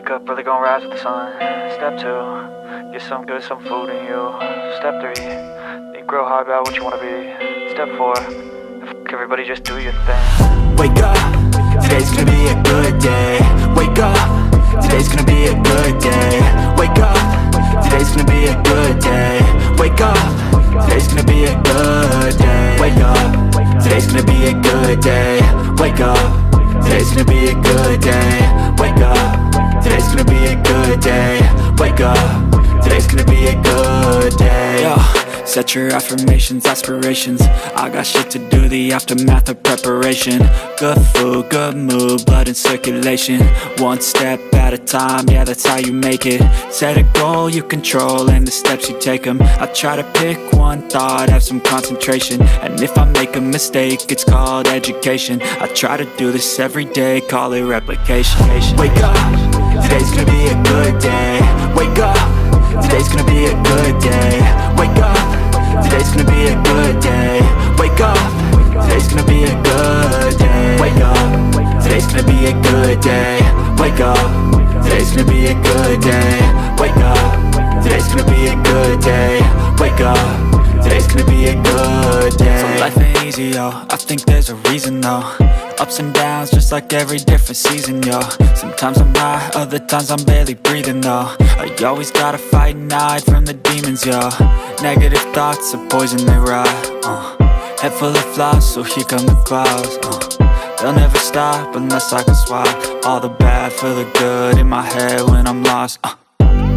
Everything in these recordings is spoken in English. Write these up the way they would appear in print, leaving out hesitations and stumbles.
Wake up, really gonna rise with the sun. Step 2, get some good, some food in you. Step 3, think real hard about what you wanna be. Step 4, everybody just do your thing. Wake up, today's gonna be a good day. Wake up, today's gonna be a good day. Wake up, today's gonna be a good day. Wake up, today's gonna be a good day. Wake up, today's gonna be a good day. Wake up, today's gonna be a good day. Wake up, today's gonna be a good day. Wake up, today's gonna be a good day. Yo, set your affirmations, aspirations. I got shit to do, the aftermath of preparation. Good food, good mood, blood in circulation. One step at a time, yeah, that's how you make it. Set a goal you control and the steps you take them. I try to pick one thought, have some concentration. And if I make a mistake, it's called education. I try to do this every day, call it replication. Wake up, today's gonna be a good day. Wake up, today's gonna be a good day. Wake up, today's gonna be a good day. Wake up, today's gonna be a good day. Wake up, today's gonna be a good day. Wake up, today's gonna be a good day. Wake up, today's gonna be a good day. Wake up, today's gonna be a good day. So life ain't easy, yo, I think there's a reason though. Ups and downs, just like every different season, yo. Sometimes I'm high, other times I'm barely breathing, though. I always gotta fight and hide from the demons, yo. Negative thoughts are poison, they rot. Head full of flaws, so here come the clouds. They'll never stop unless I can swap all the bad for the good in my head when I'm lost.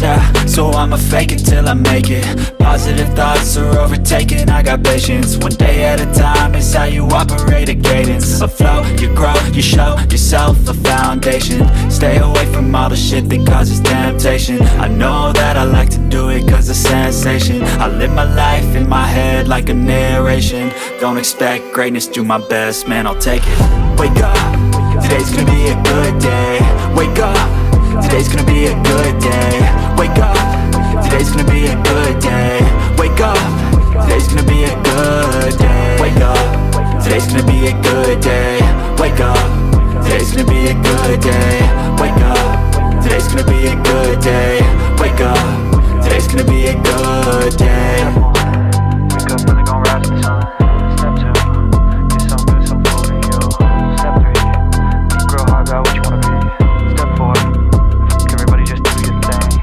Yeah, so I'ma fake it till I make it. Positive thoughts are overtaken, I got patience. One day at a time is how you operate a cadence. A flow, you grow, you show yourself a foundation. Stay away from all the shit that causes temptation. I know that I like to do it cause it's sensation. I live my life in my head like a narration. Don't expect greatness, do my best, man, I'll take it. Wake up, today's gonna be a good day. Wake up, today's gonna be a good day. Wake up, today's gonna be a good day. Wake up, today's gonna be a good day. Wake up, today's gonna be a good day. Wake up, today's gonna be a good day. Wake up, today's gonna be a good day. Wake up, today's gonna be a good day. Wake up, really gonna rise with the sun. Step 2, get some good, some food in you. Step 3, think real hard about what you wanna be. Step 4, everybody just do your thing.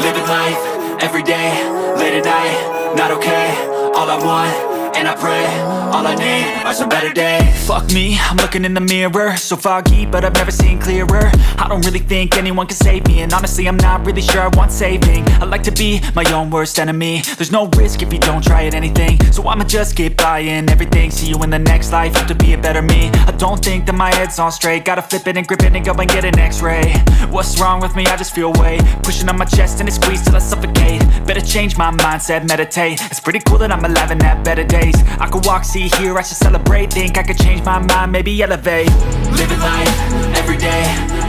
Living life, everyday, late at night, not okay. All I want, and I pray, all I need are some better days. Fuck me, I'm looking in the mirror, so foggy, but I've never seen clearer. I don't really think anyone can save me, and honestly I'm not really sure I want saving. I like to be my own worst enemy. There's no risk if you don't try at anything, so I'ma just keep buying everything. See you in the next life, have to be a better me. I don't think that my head's on straight, gotta flip it and grip it and go and get an x-ray. What's wrong with me? I just feel weight pushing on my chest and it squeezes till I suffocate. Better change my mindset, meditate. It's pretty cool that I'm alive and have better days. I could walk, see, hear, I should celebrate. Think I could change my mind, maybe elevate. Living life, everyday,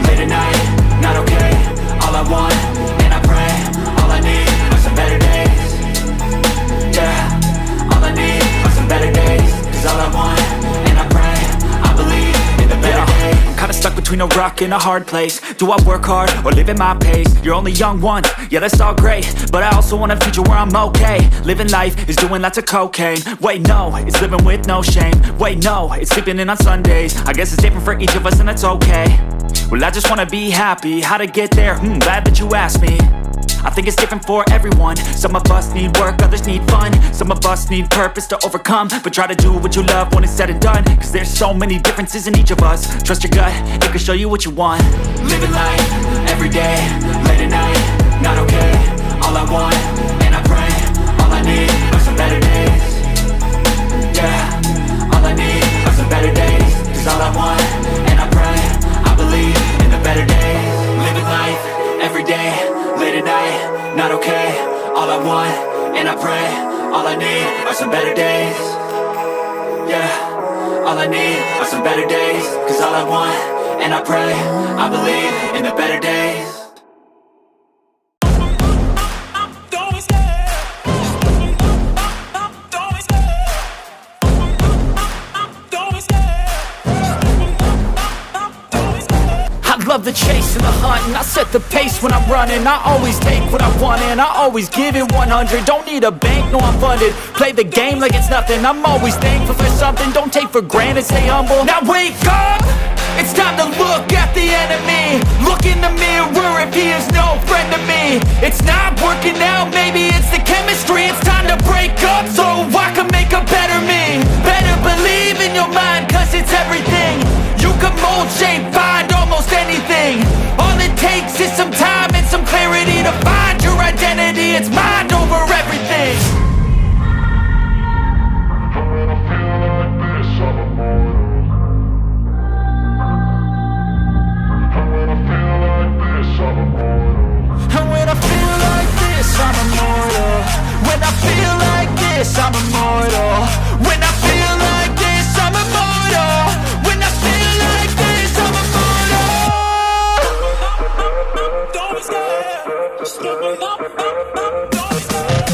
late at night, not okay. All I want, and I pray, all I need are some better days. Yeah, all I need are some better days. Cause all I want, and I pray, I believe in the better days. I'm kinda stuck between a rock and a hard place. Do I work hard or live at my pace? You're only young once, yeah that's all great, but I also want a future where I'm okay. Living life is doing lots of cocaine. Wait no, it's living with no shame. Wait no, it's sleeping in on Sundays. I guess it's different for each of us and that's okay. Well I just wanna be happy, how to get there? Glad that you asked me. I think it's different for everyone. Some of us need work, others need fun. Some of us need purpose to overcome. But try to do what you love when it's said and done. Cause there's so many differences in each of us. Trust your gut, it can show you what you want. Living life, everyday, late at night, not okay. All I want, and I pray, all I need are some better days. Yeah, all I need are some better days. Cause all I want, and I pray, I believe in the better days. Living life, everyday, late at night, not okay. All I want, and I pray, all I need are some better days. Yeah, all I need are some better days. Cause all I want, and I pray, I believe in the better days. Don't be scared. Don't be scared. chasing the hunt, and I set the pace when I'm running. I always take what I want and I always give it 100. Don't need a bank, no I'm funded. Play the game like it's nothing. I'm always thankful for something. Don't take for granted, stay humble. Now wake up! It's time to look at the enemy. Look in the mirror if he is no friend to me. It's not working out, maybe it's the chemistry. It's time to break up so I can make a better me. Better believe in your mind, cause it's everything. You can mold, shape, find almost anything. All it takes is some time and some clarity to find your identity. It's mind over everything. And when I feel like this, I'm immortal. When I feel like this, I'm immortal. When I feel like this, I'm immortal. When I feel like this, I'm immortal. Don't be scared. Just give me up. Don't be scared.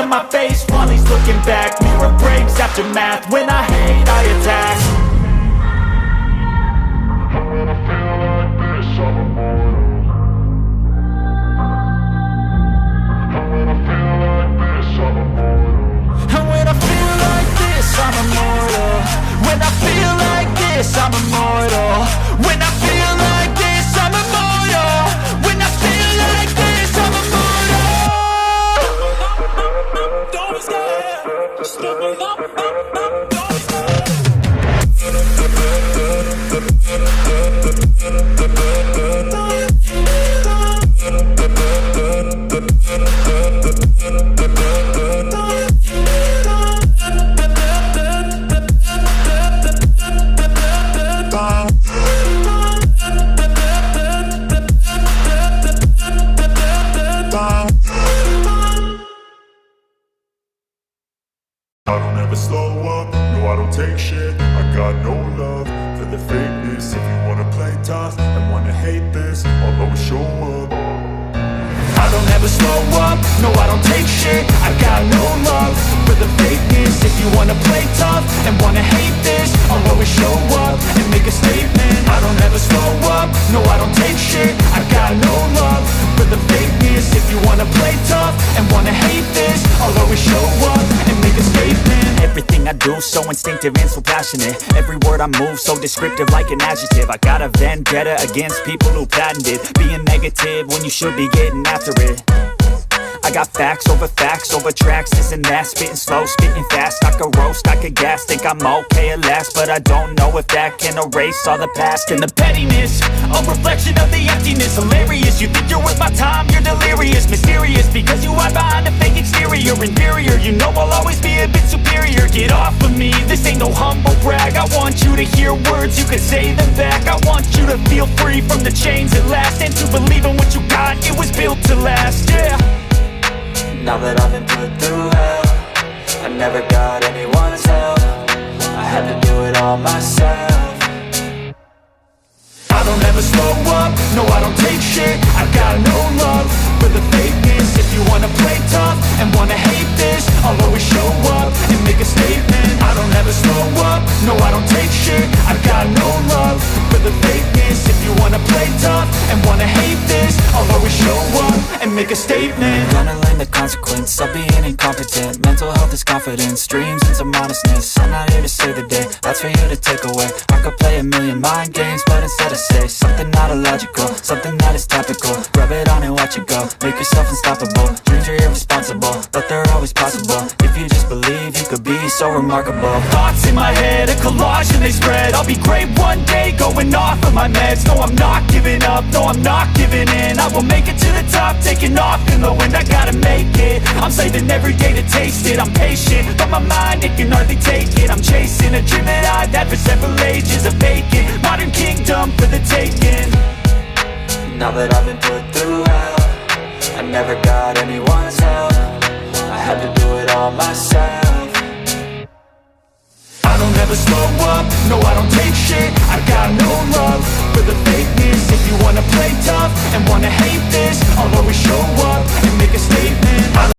My face while he's looking back. Mirror breaks after math. When I hate, I attack. And when I feel like this, I'm immortal. And when I feel like this, I'm immortal. And when I feel like this, I'm immortal. When I feel like this, I'm immortal. When I feel like this, I'm immortal. When I feel like this, I'm immortal. Don't be scared, just give me up, don't be scared. I don't ever slow up, no I don't take shit. I got no love for the fakeness. If you wanna play tough and wanna hate this, I'll always show up. I don't ever slow up, no I don't take shit. I got no love for the fakeness. If you wanna play tough and wanna hate this, I'll always show up and make a statement. I don't ever slow up, no I don't take shit. I got no love for the fakeness. If you wanna play tough and wanna hate this, I'll always show up and make a statement. Everything I do so instinctive and so passionate. Every word I move so descriptive like an adjective. I got a vendetta against people who patented being negative when you should be getting after it. I got facts over tracks, this and that. Spitting slow, spitting fast. I could roast, I could gas. Think I'm okay at last, but I don't know if that can erase all the past. And the pettiness, a reflection of the emptiness. Hilarious, you think you're worth my time, you're delirious. Mysterious, because you hide behind a fake exterior. Inferior, you know I'll always be a bit superior. Get off of me, this ain't no humble brag. I want you to hear words, you can say them back. I want you to feel free from the chains at last, and to believe in what you got, it was built to last, yeah. Now that I've been put through hell, I never got anyone's help. I had to do it all myself. I don't ever slow up, no I don't take shit. I got no love for the fakeness. If you wanna play tough and wanna hate this, I'll always show up and make a statement. I don't ever slow up, no I don't take shit. I got no love for the fakeness. If you wanna play tough and wanna hate this, I'll always show up and make a statement. Gonna learn the consequence of being incompetent. Mental health is confidence, dreams into modestness. I'm not here to save the day, that's for you to take away. I could play a million mind games, but instead I say something not illogical, something that is topical. Rub it on and watch it go, make yourself unstoppable. Dreams are irresponsible, but they're always possible. If you just believe, you could be so remarkable. Thoughts in my head, a collage and they spread. I'll be great one day, going off of my meds. No, I'm not giving up, no, I'm not giving in. I will make it to the top, taking off in the wind. I gotta make it, I'm saving every day to taste it. I'm patient, but my mind, it can hardly take it. I'm chasing a dream that I've had for several ages. A vacant, modern kingdom for the taking. Now that I've been put through hell, I never got anyone's help. I had to do it all myself. I don't ever slow up, no I don't take shit. I got no love